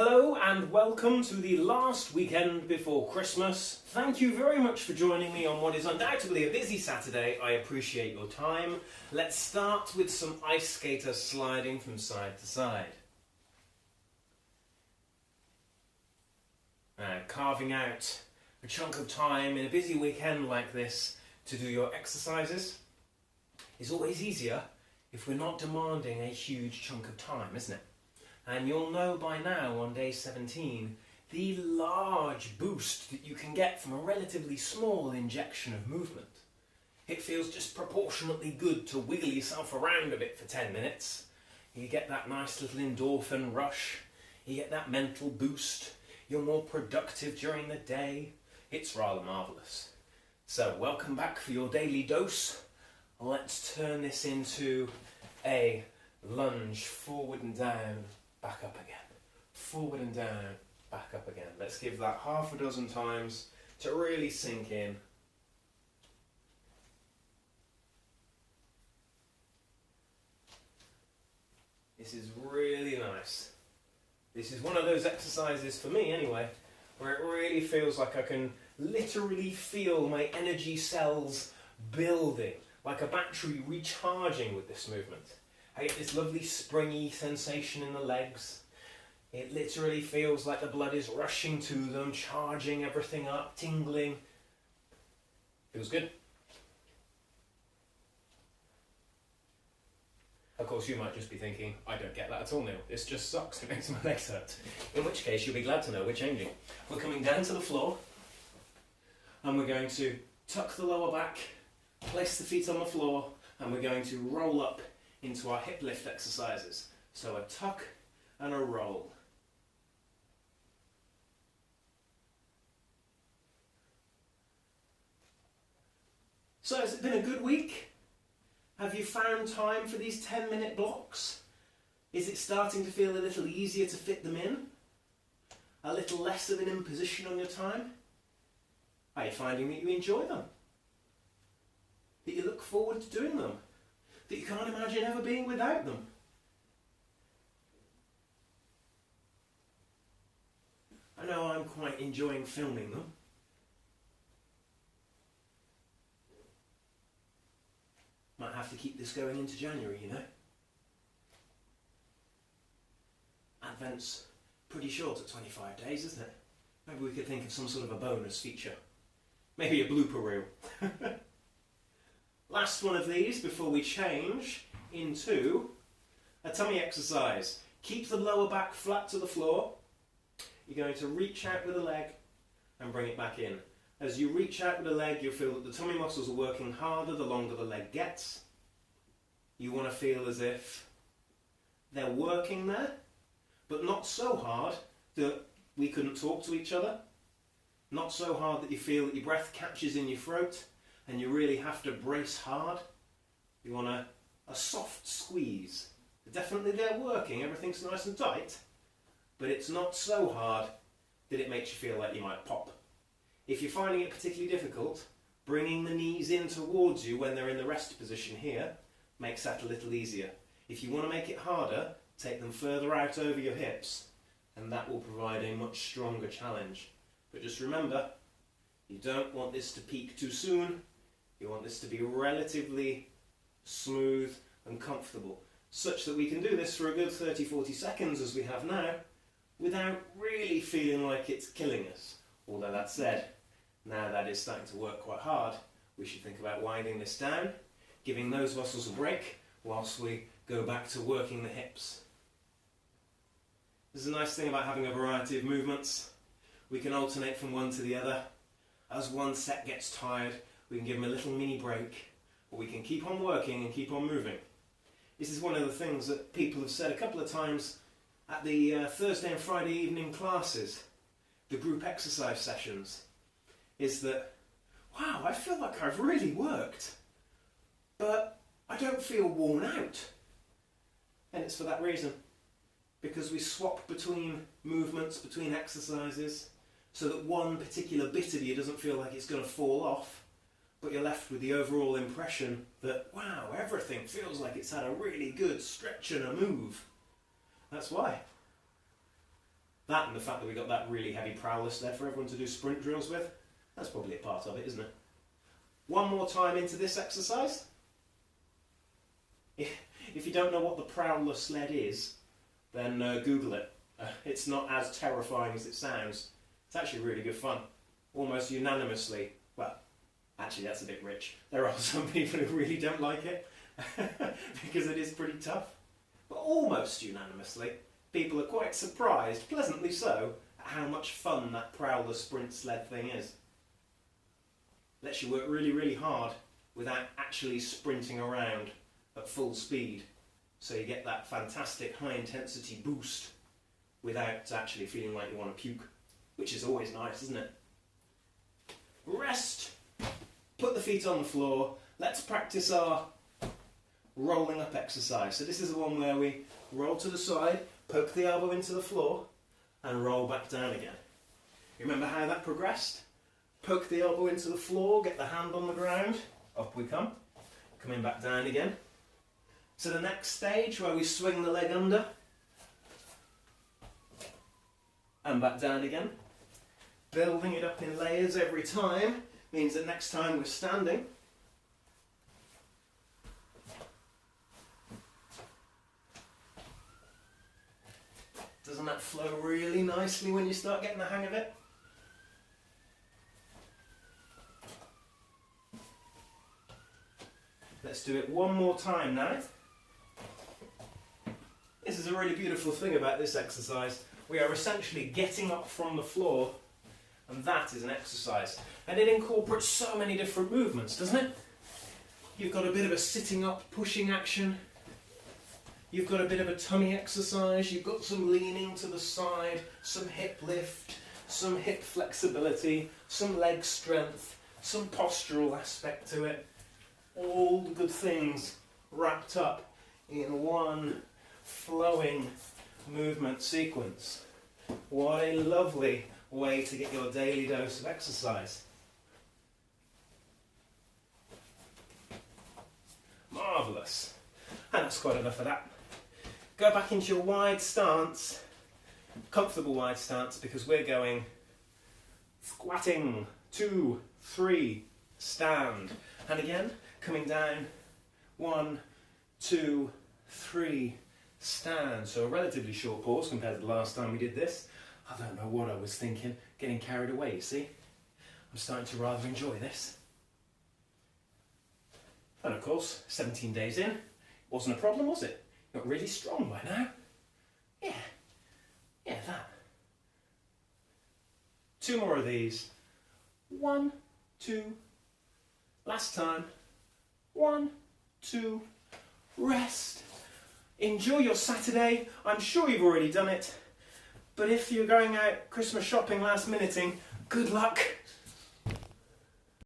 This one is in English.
Hello and welcome to the last weekend before Christmas. Thank you very much for joining me on what is undoubtedly a busy Saturday. I appreciate your time. Let's start with some ice skater sliding from side to side. Carving out a chunk of time in a busy weekend like this to do your exercises is always easier if we're not demanding a huge chunk of time, isn't it? And you'll know by now on day 17 the large boost that you can get from a relatively small injection of movement. It feels just proportionately good to wiggle yourself around a bit for 10 minutes. You get that nice little endorphin rush, you get that mental boost, you're more productive during the day. It's rather marvellous. So welcome back for your daily dose. Let's turn this into a lunge, forward and down, back up again. Forward and down, back up again. Let's give that half a dozen times to really sink in. This is really nice. This is one of those exercises, for me anyway, where it really feels like I can literally feel my energy cells building, like a battery recharging with this movement. I get this lovely springy sensation in the legs. It literally feels like the blood is rushing to them, charging everything up, tingling. Feels good. Of course, you might just be thinking, I don't get that at all, Neil. This just sucks. It makes my legs hurt. In which case, you'll be glad to know we're changing. We're coming down to the floor, and we're going to tuck the lower back, place the feet on the floor, and we're going to roll up into our hip lift exercises. So a tuck and a roll. So has it been a good week? Have you found time for these 10-minute blocks? Is it starting to feel a little easier to fit them in? A little less of an imposition on your time? Are you finding that you enjoy them? That you look forward to doing them? That you can't imagine ever being without them? I know I'm quite enjoying filming them. Might have to keep this going into January, you know. Advent's pretty short at 25 days, isn't it? Maybe we could think of some sort of a bonus feature. Maybe a blooper reel. Last one of these before we change into a tummy exercise. Keep the lower back flat to the floor. You're going to reach out with the leg and bring it back in. As you reach out with the leg, you'll feel that the tummy muscles are working harder the longer the leg gets. You want to feel as if they're working there, but not so hard that we couldn't talk to each other. Not so hard that you feel that your breath catches in your throat and you really have to brace hard. You want a soft squeeze. Definitely they're working, everything's nice and tight, but it's not so hard that it makes you feel like you might pop. If you're finding it particularly difficult, bringing the knees in towards you when they're in the rest position here makes that a little easier. If you want to make it harder, take them further out over your hips, and that will provide a much stronger challenge. But just remember, you don't want this to peak too soon. You want this to be relatively smooth and comfortable, such that we can do this for a good 30-40 seconds as we have now, without really feeling like it's killing us. Although that said, now that is starting to work quite hard, we should think about winding this down, giving those muscles a break whilst we go back to working the hips. This is a nice thing about having a variety of movements. We can alternate from one to the other. As one set gets tired, we can give them a little mini break, but we can keep on working and keep on moving. This is one of the things that people have said a couple of times at the Thursday and Friday evening classes, the group exercise sessions, is that, wow, I feel like I've really worked, but I don't feel worn out. And it's for that reason, because we swap between movements, between exercises, so that one particular bit of you doesn't feel like it's going to fall off, but you're left with the overall impression that, wow, everything feels like it's had a really good stretch and a move. That's why. That and the fact that we got that really heavy prowler sled for everyone to do sprint drills with, that's probably a part of it, isn't it? One more time into this exercise. If you don't know what the prowler sled is, then Google it. It's not as terrifying as it sounds. It's actually really good fun. Almost unanimously, well, actually that's a bit rich. There are some people who really don't like it because it is pretty tough. But almost unanimously, people are quite surprised, pleasantly so, at how much fun that prowler sprint sled thing is. Lets you work really, really hard without actually sprinting around at full speed. So you get that fantastic high intensity boost without actually feeling like you want to puke, which is always nice, isn't it? Rest. Put the feet on the floor. Let's practice our rolling up exercise. So this is the one where we roll to the side, poke the elbow into the floor, and roll back down again. You remember how that progressed? Poke the elbow into the floor, get the hand on the ground, up we come, coming back down again. To the next stage where we swing the leg under, and back down again. Building it up in layers every time means that next time we're standing, doesn't that flow really nicely when you start getting the hang of it? Let's do it one more time now. This is a really beautiful thing about this exercise. We are essentially getting up from the floor, and that is an exercise. And it incorporates so many different movements, doesn't it? You've got a bit of a sitting up, pushing action. You've got a bit of a tummy exercise. You've got some leaning to the side, some hip lift, some hip flexibility, some leg strength, some postural aspect to it. All the good things wrapped up in one flowing movement sequence. What a lovely way to get your daily dose of exercise. Marvellous. And that's quite enough of that. Go back into your wide stance, comfortable wide stance, because we're going squatting, 2, 3, stand. And again, coming down, 1, 2, 3, stand. So a relatively short pause compared to the last time we did this. I don't know what I was thinking, getting carried away, you see. I'm starting to rather enjoy this. And of course, 17 days in, wasn't a problem, was it? Got really strong by now. Yeah, that. 2 more of these. 1, 2, last time. 1, 2, rest. Enjoy your Saturday. I'm sure you've already done it. But if you're going out Christmas shopping last minuting, good luck.